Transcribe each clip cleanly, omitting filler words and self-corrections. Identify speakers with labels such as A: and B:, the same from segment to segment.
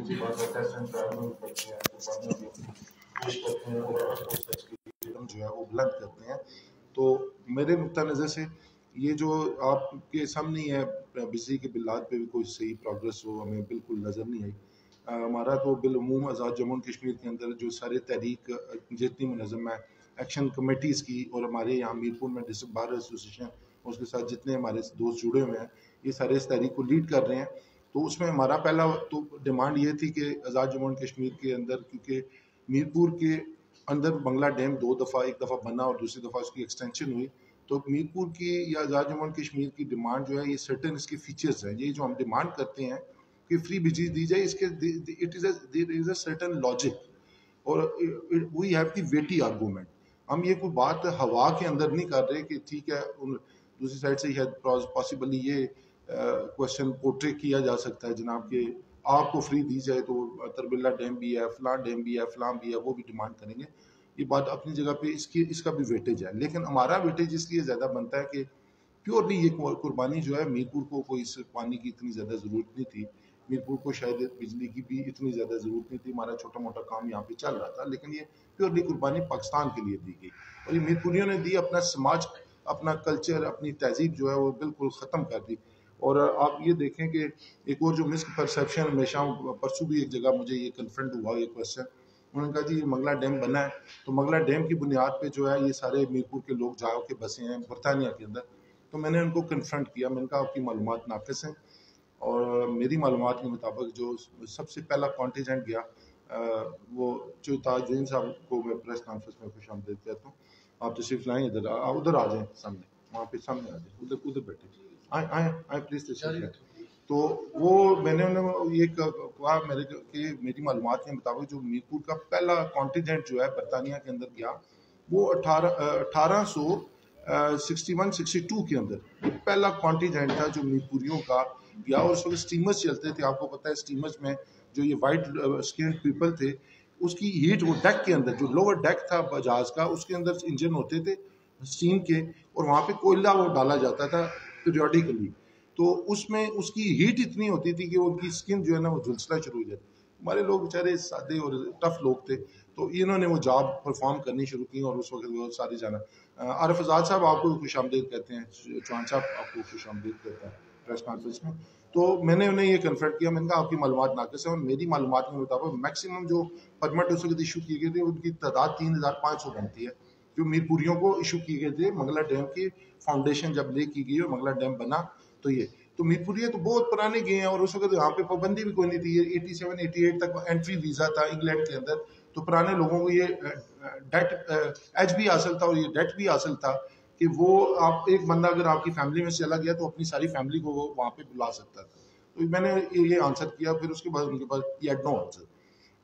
A: इसी बात का टेस्ट एंड ट्रायल करते हैं, पेश करते हैं और सच की जो है वो बुलंद करते हैं। तो मेरे नुक्ता नज़र से ये जो आपके सामने है, बिजली के बिलात पे भी कोई सही प्रोग्रेस हो हमें बिल्कुल नज़र नहीं आई। हमारा तो बिलूम आज़ाद जम्मू एंड कश्मीर के अंदर जो सारे तहरीक जितनी मुनज़्ज़म है एक्शन कमेटीज़ की, और हमारे यहाँ मीरपुर में डिस्ट्रिक्ट बार एसोसिएशन उसके साथ जितने हमारे दोस्त जुड़े हुए हैं ये सारे इस तहरीक को लीड कर रहे हैं। तो उसमें हमारा पहला तो डिमांड ये थी कि आज़ाद जम्मू एंड कश्मीर के अंदर, क्योंकि मीरपुर के अंदर बंगला डैम दो दफ़ा, एक दफ़ा बना और दूसरी दफ़ा उसकी एक्सटेंशन हुई, तो मीरपुर की या आज़ाद जम्मू एंड कश्मीर की डिमांड जो है ये सर्टेन इसके फीचर्स हैं, ये जो हम डिमांड करते हैं कि फ्री बिजली दी जाए, इसके it is a certain logic और वी हैव की वेटी आर्गूमेंट। हम ये कोई बात हवा के अंदर नहीं कर रहे कि ठीक है, दूसरी साइड से पॉसिबली ये क्वेश्चन पोर्ट्रे किया जा सकता है जनाब कि आपको फ्री दी जाए तो तरबिल्ला डैम भी है, फलां डैम भी है, फलां भी है, वो भी डिमांड करेंगे। ये बात अपनी जगह पे इसका भी वेटेज है, लेकिन हमारा वेटेज इसलिए ज़्यादा बनता है कि प्योरली ये कुर्बानी जो है, मीरपुर को कोई इस पानी की इतनी ज़्यादा ज़रूरत नहीं थी, मीरपुर को शायद बिजली की भी इतनी ज़्यादा ज़रूरत नहीं थी, हमारा छोटा मोटा काम यहाँ पे चल रहा था, लेकिन ये प्योरली कुर्बानी पाकिस्तान के लिए दी गई और ये मीरपुरियों ने दी, अपना समाज, अपना कल्चर, अपनी तहजीब जो है वो बिल्कुल ख़त्म कर दी। और आप ये देखें कि एक और जो मिसपरसेप्शन हमेशा, परसों भी एक जगह मुझे ये कन्फ्रंट हुआ ये क्वेश्चन, उन्होंने कहा जी मंगला डैम बना है, तो मंगला डैम की बुनियाद पे जो है ये सारे मीरपुर के लोग जाओ के बसे हैं बरतानिया के अंदर। तो मैंने उनको कन्फ्रंट किया, मैंने कहा आपकी मालूमात नाक़िस हैं, और मेरी मालूमात के मुताबिक जो सबसे पहला कॉन्टीजेंट गया वो जो ताजुद्दीन साहब को मैं प्रेस कॉन्फ्रेंस में खुशामदीद कहता हूँ, आप तशरीफ लाएँ, उधर आ जाएँ सामने, वहाँ पे सामने आ जाए, उधर बैठे, आए प्लीज़ तशरीफ। तो वो मैंने उन्हें ये कहा मेरी मालूमात के मुताबिक जो मीरपुर का पहला कॉन्टीजेंट जो है बरतानिया के अंदर गया वो 1861-62 के अंदर पहला कॉन्टीजेंट था जो मीरपुरियों का गया। और उस वक्त स्टीमर्स चलते थे, आपको पता है स्टीमर्स में जो ये वाइट स्किन्ड पीपल थे उसकी हीट, वो डेक के अंदर जो लोअर डेक था जहाज का उसके अंदर इंजन होते थे स्टीम के, और वहाँ पे कोयला वो डाला जाता था पीरियडिकली, तो उसमें उसकी हीट इतनी होती थी कि उनकी स्किन जो है ना वो झुलसना शुरू हो जाती। हमारे लोग बेचारे सादे और टफ लोग थे, तो इन्होंने वो जॉब परफॉर्म करनी शुरू की और उस वक्त वो सारी जाना। आरिफ आज़ाद साहब आपको खुशामदीद कहते हैं, चौहान साहब आपको खुशामदीद कहते हैं प्रेस कॉन्फ्रेंस में। तो मैंने उन्हें ये कन्फर्ट किया, मैंने कहा आपकी मालूमात नाक़िस है और मेरी मालूमात के मुताबिक मैक्सिमम जो परमिट उस वक्त इशू किए गए थे उनकी तादाद 3500 बनती है जो मीरपुरियों को इशू किए गए थे। मंगला डैम की फाउंडेशन जब ले की गई और मंगला डैम बना तो ये तो मीरपुरिया तो बहुत पुराने गए हैं और उस वक्त यहाँ पे पाबंदी भी कोई नहीं थी, ये 87-88 तक एंट्री वीज़ा था इंग्लैंड के अंदर, तो पुराने लोगों को ये डेट एज भी हासिल था और ये डेट भी हासिल था कि वो आप एक बंदा अगर आपकी फैमिली में चला गया तो अपनी सारी फैमिली को वो वहाँ पे बुला सकता था। तो मैंने ये आंसर किया, फिर उसके बाद उनके पास ये नो आंसर।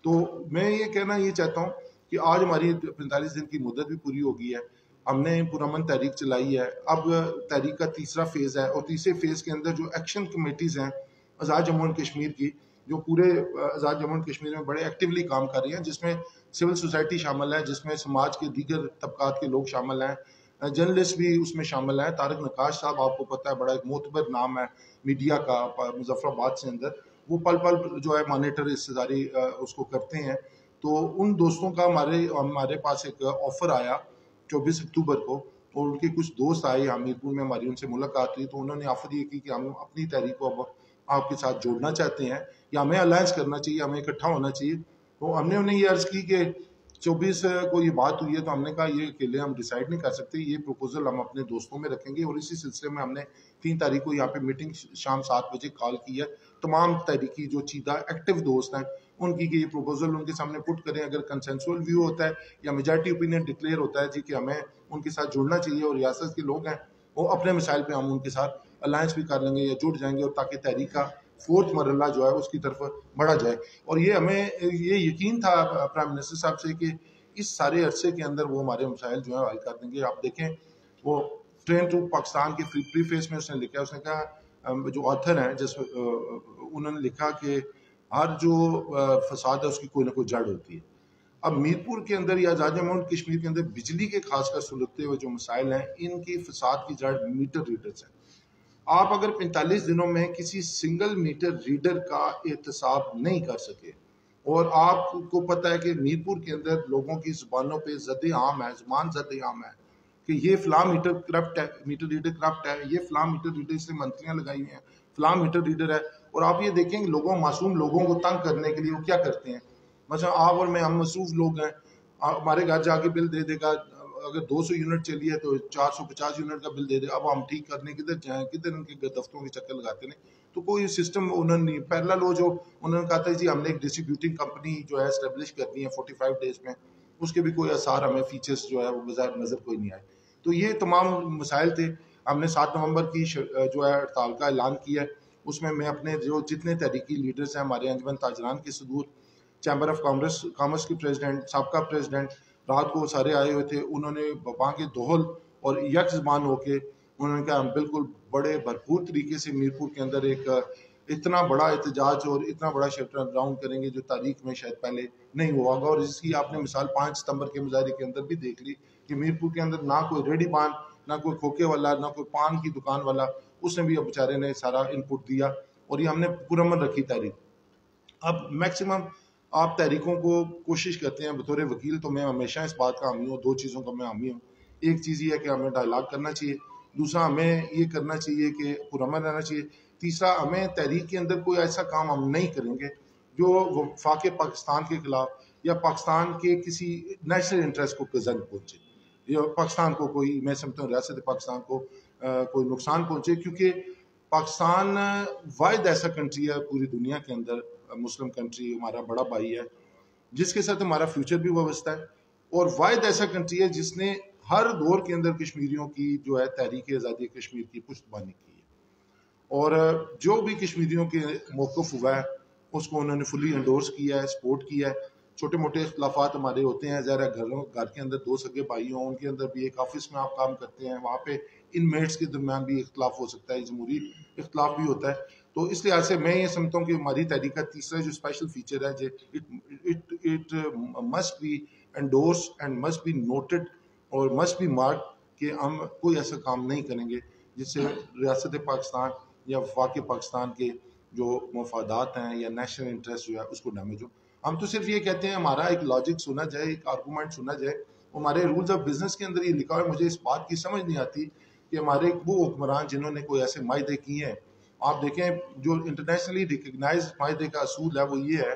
A: तो मैं ये कहना ये चाहता हूँ कि आज हमारी 45 दिन की मुद्दत भी पूरी हो गई है, हमने पुरअमन तहरीक चलाई है, अब तहरीक का तीसरा फेज़ है और तीसरे फेज़ के अंदर जो एक्शन कमेटीज़ हैं आज़ाद जम्मू एंड कश्मीर की, जो पूरे आज़ाद जम्मू एंड कश्मीर में बड़े एक्टिवली काम कर रही हैं, जिसमें सिविल सोसाइटी शामिल है, जिसमें समाज के दीगर तबकात के लोग शामिल हैं, जर्नलिस्ट भी उसमें शामिल हैं। तारिक नकाश साहब आपको पता है बड़ा एक मोतबर नाम है मीडिया का मुजफ्फराबाद से अंदर, वो पल पल जो है मॉनिटर हिस्सेदारी उसको करते हैं। तो उन दोस्तों का हमारे पास एक ऑफ़र आया 24 अक्टूबर को, और उनके कुछ दोस्त आए हमीरपुर में, हमारी उनसे मुलाकात हुई, तो उन्होंने ऑफर ये की कि हम अपनी तहरीक को अब आपके साथ जोड़ना चाहते हैं या हमें अलायंस करना चाहिए, हमें इकट्ठा होना चाहिए। तो हमने उन्हें ये अर्ज़ की कि 24 को ये बात हुई है, तो हमने कहा ये अकेले हम डिसाइड नहीं कर सकते, ये प्रपोजल हम अपने दोस्तों में रखेंगे, और इसी सिलसिले में हमने 3 तारीख को यहाँ पे मीटिंग शाम 7 बजे कॉल की है। तमाम तहरीकी जो चीदा एक्टिव दोस्त हैं उनकी कि ये प्रपोजल उनके सामने पुट करें, अगर कंसेंसुअल व्यू होता है या मेजॉरिटी ओपिनियन डिक्लेयर होता है जी कि हमें उनके साथ जुड़ना चाहिए और रियासत के लोग हैं वो अपने मिसाइल पे हम उनके साथ अलायंस भी कर लेंगे या जुड़ जाएंगे, और ताकि तहरीक का 4th मरहला जो है उसकी तरफ बढ़ा जाए। और ये हमें ये यकीन था प्राइम मिनिस्टर साहब से कि इस सारे अरसे के अंदर वो हमारे मसाइल जो है हल कर देंगे। आप देखें वो ट्रेन टू पाकिस्तान के प्रीफेस में उसने लिखा, उसने कहा जो ऑथर हैं जिस उन्होंने लिखा कि हर जो फसाद है उसकी कोई ना कोई जड़ होती है। अब मीरपुर के अंदर या आज़ाद जम्मू एंड कश्मीर के अंदर बिजली के खासकर सुलगते हुए जो मसाइल हैं, इनकी फसाद की जड़ मीटर रीडर्स हैं। आप अगर 45 दिनों में किसी सिंगल मीटर रीडर का एहतसाब नहीं कर सके, और आपको पता है कि मीरपुर के अंदर लोगों की जुबानों पे ज़द आम है, जुबान ज़द आम है कि ये फलां मीटर करप्ट है, मीटर रीडर करप्ट है, ये फलां मीटर रीडर से मंत्रियां लगाई हुई हैं, फलां मीटर रीडर है। और आप ये देखेंगे लोगों, मासूम लोगों को तंग करने के लिए वो क्या करते हैं। मतलब आप और मैं, हम मसरूफ लोग हैं, हमारे घर जाके बिल दे देगा, अगर 200 यूनिट चली है तो 450 यूनिट का बिल दे दे। अब हम ठीक करने किधर जाएं, किधर उनके दफ्तरों के चक्कर लगाते नहीं। तो कोई सिस्टम उन्होंने नहीं, पहला लो जो उन्होंने कहा था जी हमने एक डिस्ट्रीब्यूटिंग कंपनी जो है एस्टेब्लिश करनी है 45 डेज में, उसके भी कोई आसार हमें फीचर्स जो है वो बाजार नजर कोई नहीं आए। तो ये तमाम मसाइल थे। हमने 7 नवंबर की जो है हड़ताल का ऐलान किया है। उसमें मैं अपने जो जितने तहरीकी लीडर्स हैं, हमारे अंजमन ताजरान के सदूर, चैम्बर ऑफ कॉमर्स के प्रेसिडेंट, साबका प्रेसिडेंट, रात को सारे आए हुए थे। उन्होंने वहाँ के दोहल और यक ज़बान होके उन्होंने कहा हम बिल्कुल बड़े भरपूर तरीके से मीरपुर के अंदर एक इतना बड़ा एहतजाज और इतना बड़ा शेल्टर राउंड करेंगे जो तारीख में शायद पहले नहीं हुआ होगा। और इसकी आपने मिसाल 5 सितंबर के मुजाहरे के अंदर भी देख ली कि मीरपुर के अंदर ना कोई रेडी पान, ना कोई खोखे वाला, ना कोई पान की दुकान वाला, उसने भी अब बेचारे ने सारा इनपुट दिया और ये हमने पुरअमन रखी तारीख। अब मैक्सिमम आप तहरीकों को कोशिश करते हैं, बतौर वकील तो मैं हमेशा इस बात का हामी हूँ, 2 चीज़ों का मैं हामी हूँ। एक चीज़ ये है कि हमें डायलॉग करना चाहिए, दूसरा हमें ये करना चाहिए कि पुरअमन रहना चाहिए, तीसरा हमें तहरीक के अंदर कोई ऐसा काम हम नहीं करेंगे जो वफाक पाकिस्तान के खिलाफ या पाकिस्तान के किसी नेशनल इंटरेस्ट को प्रेजेंट पहुँचे, या पाकिस्तान को कोई, मैं समझता हूँ रियासत पाकिस्तान को कोई नुकसान पहुँचे। क्योंकि पाकिस्तान वाहिद ऐसा कंट्री है पूरी दुनिया के अंदर, मुस्लिम कंट्री, हमारा बड़ा भाई है जिसके साथ हमारा फ्यूचर भी वाबस्ता है, और वाहिद ऐसा कंट्री है जिसने हर दौर के अंदर कश्मीरियों की जो है तहरीक आज़ादी कश्मीर की पुश्तबानी की है, और जो भी कश्मीरियों के मौक़िफ़ हुआ है उसको उन्होंने फुली एंडोर्स किया है, सपोर्ट किया है। छोटे मोटे इख्तलाफात हमारे होते हैं, ज़रा घर के अंदर 2 सगे भाई हों, उनके अंदर भी एक ऑफिस में आप काम करते हैं, वहाँ पे इनमेट्स के दरमियान भी इख्तलाफ हो सकता है, जमहूरी इख्तलाफ भी होता है। तो इस लिहाज से मैं ये समझता हूँ कि हमारी तहरीक का तीसरा जो स्पेशल फीचर है, जो it must B endorse and must be noted और मस्ट बी मार्क कि हम कोई ऐसा काम नहीं करेंगे जिससे रियासत पाकिस्तान या वफाक पाकिस्तान के जो मफादात हैं या नेशनल इंटरेस्ट जो है उसको डैमेज हो। हम तो सिर्फ ये कहते हैं हमारा एक लॉजिक सुना जाए, एक आर्गूमेंट सुना जाए। हमारे रूल्स ऑफ बिजनेस के अंदर ये लिखा हुआ है, मुझे इस बात की समझ नहीं आती कि हमारे वो हुक्मरान जिन्होंने कोई ऐसे मायदे किए हैं, आप देखें जो इंटरनेशनली रिकग्नाइज मायदे का असूल है वो ये है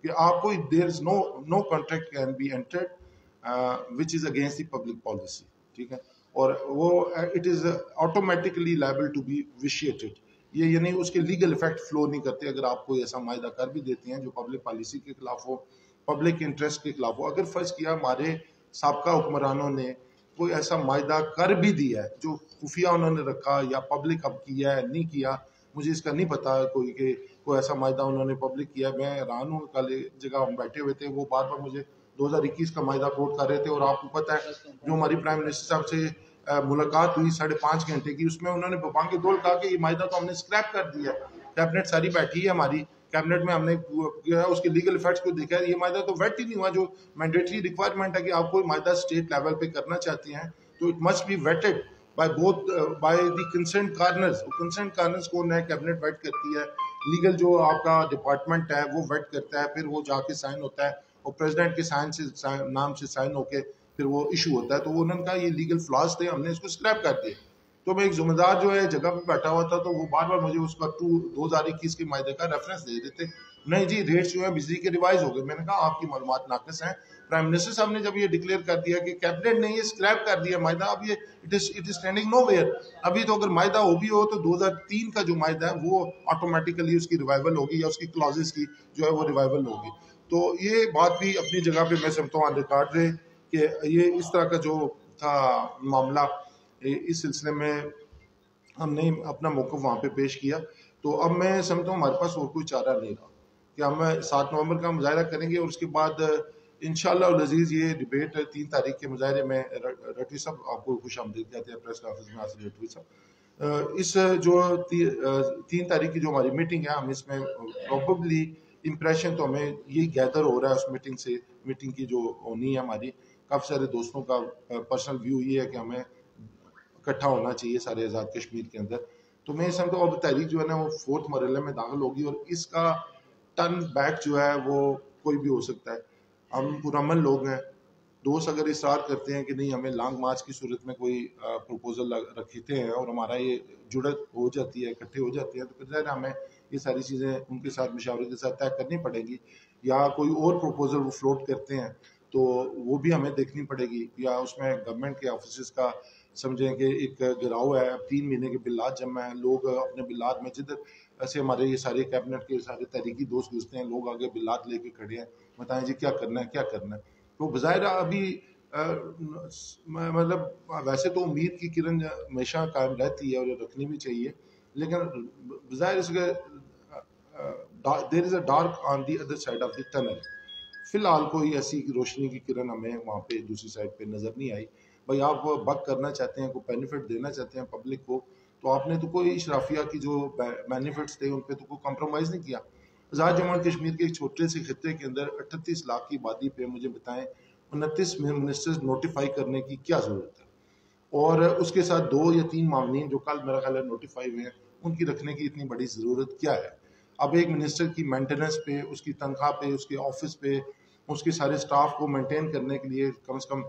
A: कि आपको there is no contract can be entered which is against the public policy, ठीक है, और वो it is automatically liable to be vitiated. ये यानी उसके लीगल इफेक्ट फ्लो नहीं करते अगर आप कोई ऐसा मायदा कर भी देते हैं जो पब्लिक पॉलिसी के खिलाफ हो, पब्लिक इंटरेस्ट के खिलाफ हो। अगर फर्ज किया हमारे साबका हुक्मरानों ने कोई ऐसा मायदा कर भी दिया है जो खुफिया उन्होंने रखा या पब्लिक अब किया है नहीं किया, मुझे इसका नहीं पता कोई ऐसा मायदा उन्होंने पब्लिक किया। मैं हैरान हूँ, कल एक जगह हम बैठे हुए थे, वो बार बार मुझे 2021 का मायदा कोट कर रहे थे, और आपको पता है जो हमारी प्राइम मिनिस्टर साहब से मुलाकात हुई 5.5 घंटे की, उसमें उन्होंने बांके दौल कहा कि ये मायदा तो हमने स्क्रैप कर दिया। कैबिनेट सारी बैठी है हमारी, कैबिनेट में हमने उसके लीगल इफेक्ट्स को देखा है, ये मायदा तो वेट ही नहीं हुआ। जो मैंडेटरी रिक्वायरमेंट है कि आप कोई मायदा स्टेट लेवल पे करना चाहते हैं तो it must be vetted by both by the concerned corners. Concerned corners कौन है? कैबिनेट वेट करती है, लीगल जो आपका डिपार्टमेंट है वो वेट करता है, फिर वो जाके साइन होता है और प्रेसिडेंट के साइन से नाम से साइन होके फिर वो इशू होता है। तो उन्होंने कहा ये लीगल फ्लॉज थे, हमने इसको स्क्रैप कर दिया। तो मैं एक जिम्मेदार जो है जगह पे बैठा हुआ था, तो वो बार बार मुझे उसका 2021 के मायदे का रेफरेंस दे देते, नहीं जी रेट्स जो है बिजली के रिवाइज हो गए। मैंने कहा आपकी मालूमात नाकिस हैं। प्राइम मिनिस्टर साहब ने जब ये डिक्लेयर कर दिया कि कैबिनेट ने ये स्क्रैप कर दिया मायदा, अब ये इट इज स्टैंडिंग नोवेयर। अभी तो अगर मायदा हो भी हो तो 2003 का जो मायदा है वो ऑटोमेटिकली उसकी रिवाइवल होगी या उसकी क्लॉजेस की जो है वो रिवाइवल होगी। तो ये बात भी अपनी जगह पे मैं समझता हूँ ऑन रिकॉर्ड रहे कि ये इस तरह का जो था मामला, इस सिलसिले में हमने अपना मौक़िफ़ वहाँ पे पेश किया। तो अब मैं समझता हूँ हमारे पास और कोई चारा नहीं रहा कि हम 7 नवंबर का मुजाहरा करेंगे और उसके बाद इंशाअल्लाह अज़ीज़ ये डिबेट 3 तारीख के मुजाहरे में रटवी साहब आपको खुशामदीद कहते हैं प्रेस ऑफिस में हासिल रटवी साहब। इस जो 3 तारीख की जो हमारी मीटिंग है, हम इसमें प्रॉबली इम्प्रेशन तो हमें यही गैदर हो रहा है उस मीटिंग से, मीटिंग की जो होनी है हमारी, काफ़ी सारे दोस्तों का पर्सनल व्यू ये है कि हमें इकट्ठा होना चाहिए सारे आज़ाद कश्मीर के अंदर। तो मैं समझता हूँ अब तहरीक जो है ना वो 4th मरहले में दाखिल होगी और इसका टर्न बैक जो है वो कोई भी हो सकता है। हम पुरअमन लोग हैं, दोस्त अगर इसरार करते हैं कि नहीं हमें लॉन्ग मार्च की सूरत में कोई प्रपोजल रखते हैं और हमारा ये जुड़त हो जाती है, इकट्ठे हो जाते हैं, तो फिर ज़ाहिर हमें ये सारी चीज़ें उनके साथ मशावरे के साथ तय करनी पड़ेगी। या कोई और प्रपोजल वो फ्लोट करते हैं तो वो भी हमें देखनी पड़ेगी। या उसमें गवर्नमेंट के ऑफिस का समझें कि एक गिराव है, अब 3 महीने के बिल्लात जमा हैं, लोग अपने बिल्लात में जिधर ऐसे हमारे ये सारे कैबिनेट के सारे तहरीकी दोस्त घुसते हैं, लोग आगे बिल्लात लेके खड़े हैं, बताएं जी क्या करना है क्या करना है। तो बज़ाहिर अभी मतलब वैसे तो उम्मीद की किरण हमेशा कायम रहती है और ये रखनी भी चाहिए, लेकिन बज़ाहिर इसके there is a dark on the other side of the tunnel. फिलहाल कोई ऐसी रोशनी की किरण हमें वहाँ पे दूसरी साइड पे नज़र नहीं आई। भाई आप बक करना चाहते हैं, कोई बेनिफिट देना चाहते हैं पब्लिक को, तो आपने तो कोई इशराफिया की जो बेनिफिट्स थे उन पे तो कोई कॉम्प्रोमाइज़ नहीं किया। आज़ाद जम्मू और कश्मीर के एक छोटे से खत्े के अंदर 38 लाख की आबादी पे मुझे बताएं 29 मिनिस्टर्स नोटिफाई करने की क्या ज़रूरत है? और उसके साथ 2 या 3 मामलीन जो कल मेरा ख्याल है नोटिफाई हुए हैं, उनकी रखने की इतनी बड़ी ज़रूरत क्या है? अब एक मिनिस्टर की मेंटेनेंस पे, उसकी तनख्वाह पे, उसके ऑफिस पे, उसके सारे स्टाफ को मेंटेन करने के लिए कम से कम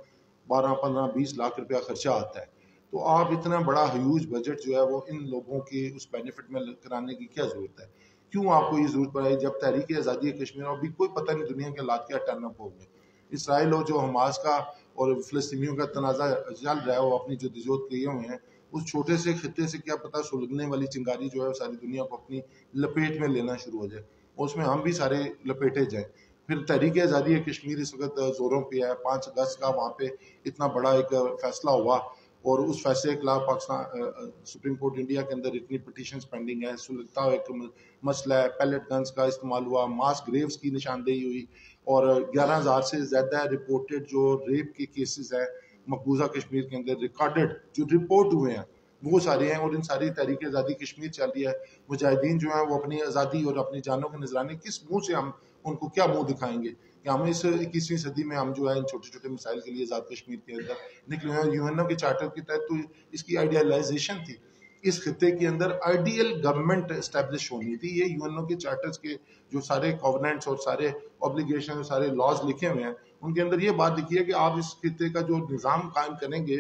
A: 12, 15, 20 लाख रुपया खर्चा आता है। तो आप इतना बड़ा ह्यूज बजट जो है वो इन लोगों के उस बेनिफिट में कराने की क्या ज़रूरत है? क्यों आपको ये ज़रूरत पड़ी जब तहरीक आज़ादी कश्मीर अभी कोई पता नहीं दुनिया के हालात क्या टर्न अप हो गए। इसराइल और जो हमास का और फ़लस्तीनियों का तनाज़ा चल रहा है, वो अपनी जद्दोजहद किए हुए हैं, उस छोटे से खत्ते से क्या पता सुलगने वाली चिंगारी जो है वो सारी दुनिया को अपनी लपेट में लेना शुरू हो जाए और उसमें हम भी सारे लपेटे जाएं। फिर तहरीक आज़ादी कश्मीर इस वक्त ज़ोरों पे है। 5 अगस्त का वहाँ पे इतना बड़ा एक फैसला हुआ और उस फैसले के खिलाफ पाकिस्तान सुप्रीम कोर्ट इंडिया के अंदर इतनी पटिशन पेंडिंग है, सुलगता हुआ एक मसला है। पैलेट गन्स का इस्तेमाल हुआ, मास ग्रेव्स की निशानदेही हुई और 11,000 से ज़्यादा रिपोर्टेड जो रेप के केसेस हैं मकबूजा कश्मीर के अंदर रिकॉर्डेड जो रिपोर्ट हुए हैं वो सारे हैं। और इन सारी तहरीक आज़ादी कश्मीर चल रही है। मुजाहिदीन जो है वो अपनी आज़ादी और अपनी जानों के नजराने किस मुंह से हम उनको क्या मुंह दिखाएंगे कि हम इस 21वीं सदी में हम जो है इन छोटे छोटे मिसाइल के लिए आज़ाद कश्मीर के अंदर निकले हैं। यूएनओ के चार्टर के तहत तो इसकी आइडियलाइजेशन थी, इस खत्े के अंदर आइडियल गवर्नमेंट एस्टेब्लिश होनी थी। ये यूएनओ के चार्टर्स के जो सारे कॉवेनेंट्स और सारे ऑब्लिगेशन और सारे लॉज लिखे हुए हैं उनके अंदर ये बात लिखी है कि आप इस खत्े का जो निज़ाम कायम करेंगे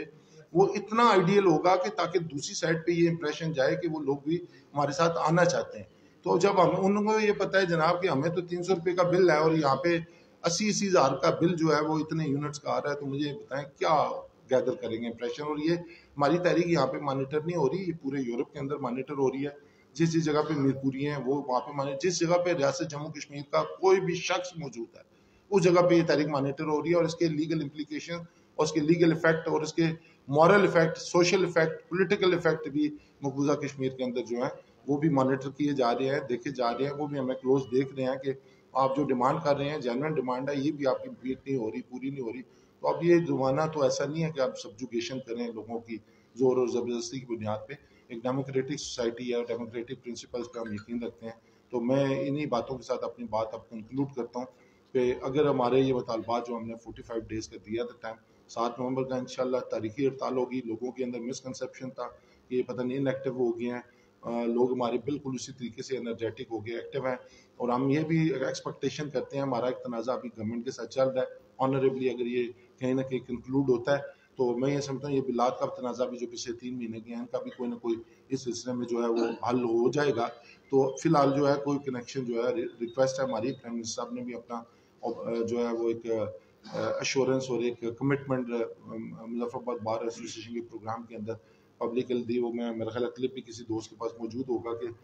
A: वो इतना आइडियल होगा कि ताकि दूसरी साइड पे ये इंप्रेशन जाए कि वो लोग भी हमारे साथ आना चाहते हैं। तो जब हम उनको ये पता है जनाब कि हमें तो 300 रुपये का बिल है और यहाँ पे 80-80 हज़ार का बिल जो है वो इतने यूनिट्स का आ रहा है, तो मुझे बताएं क्या गैदर करेंगे इंप्रेशन। और ये हमारी तहरीक यहाँ पे मॉनिटर नहीं हो रही, ये पूरे यूरोप के अंदर मॉनिटर हो रही है। जिस जिस जगह पे मीरपुरी हैं वो वहाँ पे माने, जिस जगह पे रियासत जम्मू कश्मीर का कोई भी शख्स मौजूद है उस जगह पे ये तहरीक मॉनिटर हो रही है। और इसके लीगल इम्प्लीकेशन और इसके लीगल इफेक्ट और इसके moral effect, social effect, political effect भी मकबूजा कश्मीर के अंदर जो है वो भी मॉनिटर किए जा रहे हैं, देखे जा रहे हैं। वो भी हमें क्लोज देख रहे हैं कि आप जो डिमांड कर रहे हैं जेन्युइन डिमांड है, ये भी आपकी मीट नहीं हो रही, पूरी नहीं हो रही। तो अब ये ज़माना तो ऐसा नहीं है कि आप सब्जुगेशन करें लोगों की जोर और ज़बरदस्ती की बुनियाद पे। एक डेमोक्रेटिक सोसाइटी है और डेमोक्रेटिक प्रिंसिपल्स पे हम यकीन रखते हैं। तो मैं इन्हीं बातों के साथ अपनी बात अब कंक्लूड करता हूँ कि अगर हमारे ये मुतालबात जो हमने 45 डेज़ का दिया था टाइम, 7 नवंबर का इंशाल्लाह तारीखी हड़ताल होगी। लोगों के अंदर मिसकंसेप्शन था कि ये पता नहीं इनएक्टिव हो गए हैं, लोग हमारे बिल्कुल उसी तरीके से एनर्जेटिक हो गए, एक्टिव हैं। और हम ये भी एक्सपेक्टेशन करते हैं, हमारा एक तनाज़ा अभी गवर्नमेंट के साथ चल रहा है ऑनरेबली, अगर ये कहीं ना कहीं कंक्लूड होता है तो मैं ये समझता हूँ ये बिलात का तनाज़ा भी जो पिछले 3 महीने के हैं इनका भी कोई ना कोई इस सिलसिले में जो है वो हल हो जाएगा। तो फिलहाल जो है कोई कनेक्शन जो है, रिक्वेस्ट है हमारी, प्राइम मिनिस्टर साहब ने भी अपना जो है वो एक अश्योरेंस और एक कमिटमेंट मुजफ्फराबाद बार एसोसिएशन के प्रोग्राम के अंदर पब्लिकली दी। वो मैं मेरा ख्याल क्लिप भी किसी दोस्त के पास मौजूद होगा कि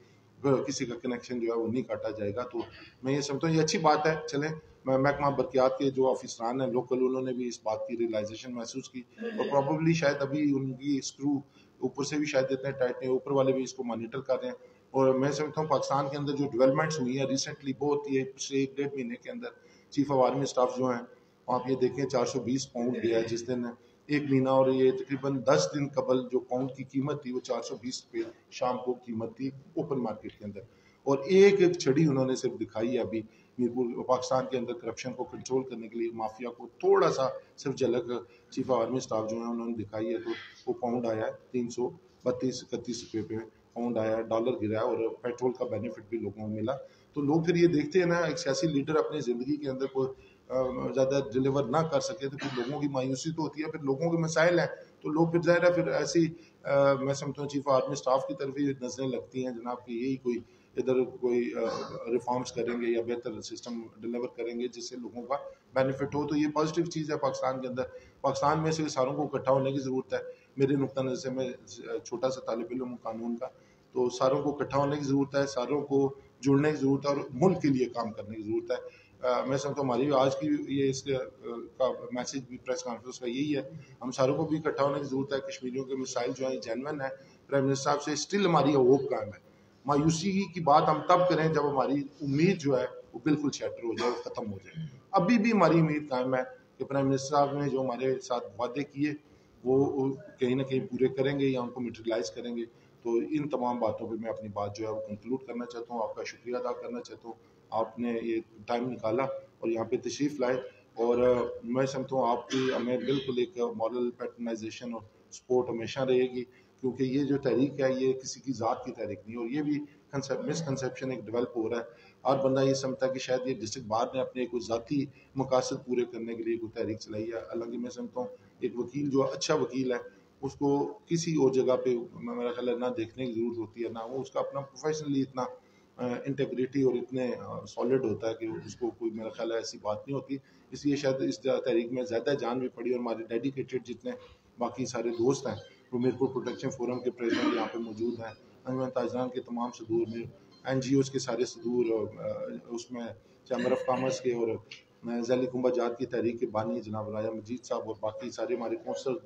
A: किसी का कनेक्शन जो है वो नहीं काटा जाएगा। तो मैं ये समझता हूँ ये अच्छी बात है। चलें, महकमा बरक़ियात के जो ऑफिसरान हैं लोकल, उन्होंने भी इस बात की रियलाइजेशन महसूस की और प्रॉबली शायद अभी उनकी स्क्रू ऊपर से भी शायद इतने टाइट नहीं, ऊपर वाले भी इसको मॉनिटर कर रहे हैं। और मैं समझता हूँ पाकिस्तान के अंदर जो डेवलपमेंट्स हुई हैं रिसेंटली, बहुत ये पिछले 1-1.5 महीने के अंदर चीफ ऑफ आर्मी स्टाफ जो हैं, आप ये देखें 420 पाउंड गया है जिस दिन एक महीना, और ये तकरीबन 10 दिन कबल जो पाउंड की कीमत थी वो 420 रुपये शाम को कीमत थी ओपन मार्केट के अंदर। और एक एक छड़ी उन्होंने सिर्फ दिखाई है अभी मीरपुर पाकिस्तान के अंदर करप्शन को कंट्रोल करने के लिए, माफिया को थोड़ा सा सिर्फ झलक चीफ ऑफ आर्मी स्टाफ जो है उन्होंने दिखाई है। तो वो पाउंड आया है 332-31 रुपये पे पाउंड आया, डॉलर गिरा और पेट्रोल का बेनिफिट भी लोगों को मिला। तो लोग फिर ये देखते हैं ना, एक सियासी लीडर अपनी ज़िंदगी के अंदर कोई ज़्यादा डिलीवर ना कर सके तो फिर लोगों की मायूसी तो होती है, फिर लोगों के मसाइल हैं तो लोग फिर ज़ाहिर है फिर ऐसी मैं समझता हूँ चीफ आर्मी स्टाफ की तरफ ही नजरें लगती हैं जनाब कि यही कोई इधर कोई रिफॉर्म्स करेंगे या बेहतर सिस्टम डिलीवर करेंगे जिससे लोगों का बेनिफिट हो। तो ये पॉजिटिव चीज़ है पाकिस्तान के अंदर। पाकिस्तान में से सारों को इकट्ठा होने की ज़रूरत है। मेरे नुक्ता नज़र से, मैं छोटा सा तालिब इल्म हूँ कानून का, तो सारों को इकट्ठा होने की ज़रूरत है, सारों को जुड़ने की ज़रूरत है और मुल्क के लिए काम करने की ज़रूरत है। मैं समझता हूँ हमारी आज की ये इसका का मैसेज भी प्रेस कॉन्फ्रेंस का यही है, हम सारों को भी इकट्ठा होने की ज़रूरत है। कश्मीरियों के मिसाइल जो है जेन्युइन है, प्राइम मिनिस्टर साहब से स्टिल हमारी होप कायम है। मायूसी की बात हम तब करें जब हमारी उम्मीद जो है वो बिल्कुल शैटर हो जाए, ख़त्म हो जाए। अभी भी हमारी उम्मीद कायम है कि प्राइम मिनिस्टर साहब ने जो हमारे साथ वादे किए वो कहीं ना कहीं पूरे करेंगे या उनको मटेरियलाइज करेंगे। तो इन तमाम बातों पे मैं अपनी बात जो है वो कंक्लूड करना चाहता हूँ, आपका शुक्रिया अदा करना चाहता हूँ, आपने ये टाइम निकाला और यहाँ पे तशरीफ़ लाए। और मैं समझता हूँ आपकी हमें बिल्कुल एक मॉरल पैटर्नाइजेशन और सपोर्ट हमेशा रहेगी, क्योंकि ये जो तहरीक है ये किसी की ज़ात की तहरीक नहीं, और ये भी मिसकनसेप्शन एक डेवलप हो रहा है। हर बंदा ये समझता है कि शायद ये डिस्ट्रिक्ट बार ने अपने कोई ज़ाती मकासद पूरे करने के लिए कोई तहरीक चलाई है। हालांकि मैं समझता हूँ एक वकील जो अच्छा वकील है उसको किसी और जगह पे मेरा ख्याल है ना देखने की ज़रूरत होती है, ना वो उसका अपना प्रोफेशनली इतना इंटेग्रिटी और इतने सॉलिड होता है कि उसको कोई मेरा ख्याल है ऐसी बात नहीं होती। इसलिए शायद इस तहरीक में ज़्यादा जान भी पड़ी और हमारे डेडिकेटेड जितने बाकी सारे दोस्त हैं, वो मीरपुर प्रोटेक्शन फोरम के प्रेसिडेंट यहाँ पे मौजूद हैं, अंजुमन ताजरान के तमाम सदूर में, NGOs के सारे सदूर, उसमें चैम्बर ऑफ कॉमर्स के और जैली कुंभा जात की तहरीक के बानी जनाब राजा मजीद साहब और बाकी सारे हमारे कौंसल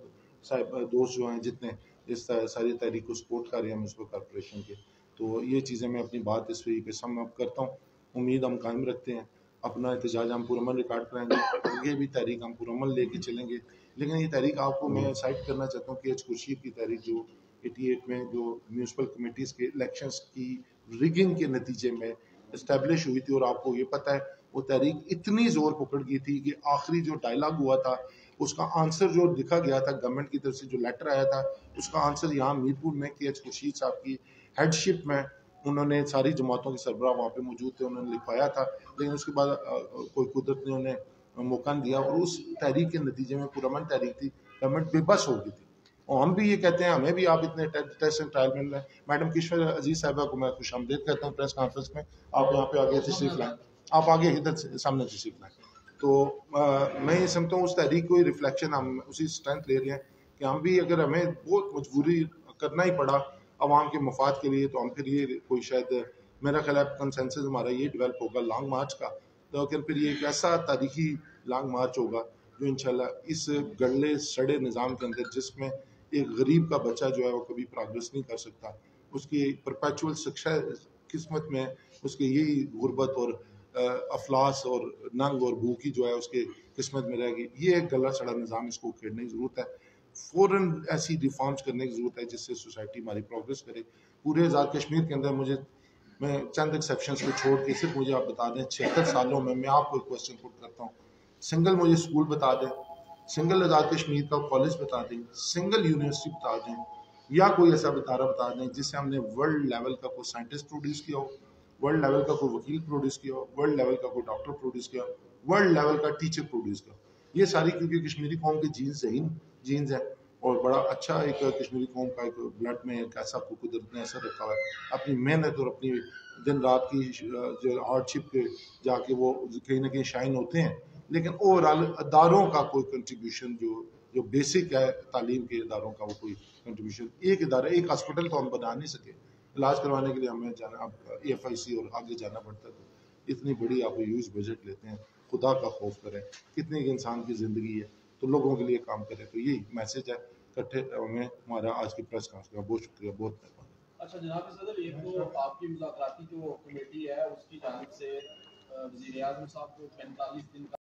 A: साहब दोस्त जो हैं जितने इस सारी तहरीक को सपोर्ट कर रहे हैं म्यूनसिपल कॉरपोरेशन के। तो ये चीज़ें मैं अपनी बात इस वे पे सम अप करता हूँ। उम्मीद हम कायम रखते हैं, अपना एहतजाज हम पुरअमन रिकॉर्ड कराएंगे, आगे भी तहरीक हम पुरअमन लेके चलेंगे। लेकिन ये तहरीक आपको मैं साइड करना चाहता हूँ कि एच खुर्शीद की तहरीक जो 88 में जो म्यूनसिपल कमेटीज़ के इलेक्शंस की रिगिंग के नतीजे में इस्टेब्लिश हुई थी, और आपको ये पता है वो तहरीक इतनी ज़ोर पकड़ गई थी कि आखिरी जो डायलॉग हुआ था उसका आंसर जो लिखा गया था गवर्नमेंट की तरफ से, जो लेटर आया था उसका आंसर यहाँ मीरपुर में के एच खुर्शीद साहब की हेडशिप में उन्होंने सारी जमातों के सरबराह वहाँ पे मौजूद थे, उन्होंने लिखवाया था। लेकिन उसके बाद कोई कुदरत ने उन्हें मौका नहीं दिया और उस तहरीक के नतीजे में पुरअमन तहरीक थी, गवर्नमेंट बेबस हो गई थी। और हम भी ये कहते हैं हमें भी आप इतने टेस्ट एंड ट्रायल मिल रहे हैं। मैडम किश्वर अजीज साहबा को मैं खुश आमदीद कहता हूँ प्रेस कॉन्फ्रेंस में, आप यहाँ पे आगे तशरीफ लाएं, आप आगे इधर सामने तशरीफ लाएं। तो मैं ये समझता हूँ उस तहरीक को रिफ्लेक्शन हम उसी स्ट्रेंथ ले रहे हैं कि हम भी अगर हमें बहुत मजबूरी करना ही पड़ा आवाम के मफाद के लिए, तो हम फिर ये कोई शायद मेरा ख्याल है कंसेंसस हमारा ये डेवलप होगा लॉन्ग मार्च का। तो लेकिन फिर ये एक ऐसा तारीखी लॉन्ग मार्च होगा जो इंशाल्लाह इस गड़ले सड़े निज़ाम के अंदर, जिसमें एक गरीब का बच्चा जो है वो कभी प्रोग्रेस नहीं कर सकता, उसकी परपेचुअल शिक्षा किस्मत में उसके यही गुर्बत और अफलास और नंग और भूखी जो है उसके किस्मत में रहेगी। ये एक गला सड़ा निज़ाम, इसको उखेड़ने की ज़रूरत है। फ़ौरन ऐसी रिफॉर्म्स करने की ज़रूरत है जिससे सोसाइटी हमारी प्रोग्रेस करे। पूरे आज़ाद कश्मीर के अंदर मैं चंद एक्सेप्शंस को छोड़ के सिर्फ मुझे आप बता दें 76 सालों में, मैं आपको एक क्वेश्चन पुट करता हूँ, सिंगल मुझे स्कूल बता दें, सिंगल आज़ाद कश्मीर का कॉलेज बता दें, सिंगल यूनिवर्सिटी बता दें, या कोई ऐसा इदारा बता दें जिससे हमने वर्ल्ड लेवल का कोई साइंटिस्ट प्रोड्यूस किया हो, वर्ल्ड लेवल का कोई वकील प्रोड्यूस किया हो, वर्ल्ड लेवल का कोई डॉक्टर प्रोड्यूस किया हो, वर्ल्ड लेवल का टीचर प्रोड्यूस किया हो। ये सारी क्योंकि कश्मीरी कौम के जीन्स है और बड़ा अच्छा एक कश्मीरी कौम का एक ब्लड में एक ऐसा कुदरत ने ऐसा रखा हुआ है, अपनी मेहनत और अपनी दिन रात की जो हार्डशिप के जाके वो कहीं ना कहीं शाइन होते हैं। लेकिन ओवरऑल अदारों का कोई कंट्रीब्यूशन जो जो बेसिक है तालीम के इदारों का, वो कोई कंट्रीब्यूशन, एक इदारा एक हॉस्पिटल तो हम बना नहीं सके, इलाज करवाने के लिए हमें जाना अब AFIC और आगे जाना पड़ता है। इतनी बड़ी आप यूज बजट लेते हैं, खुदा का खौफ करें, कितने एक इंसान की ज़िंदगी है, तो लोगों के लिए काम करें। तो यही मैसेज है इकट्ठे हमें हमारा आज की प्रेस कॉन्फ्रेंस का। बहुत शुक्रिया, बहुत मेहरबानी।
B: अच्छा जनाब सदर, एक तो आपकी मुज़ाकराती जो कमेटी है उसकी जानिब से वज़ीर आज़म साहब को 45 दिन का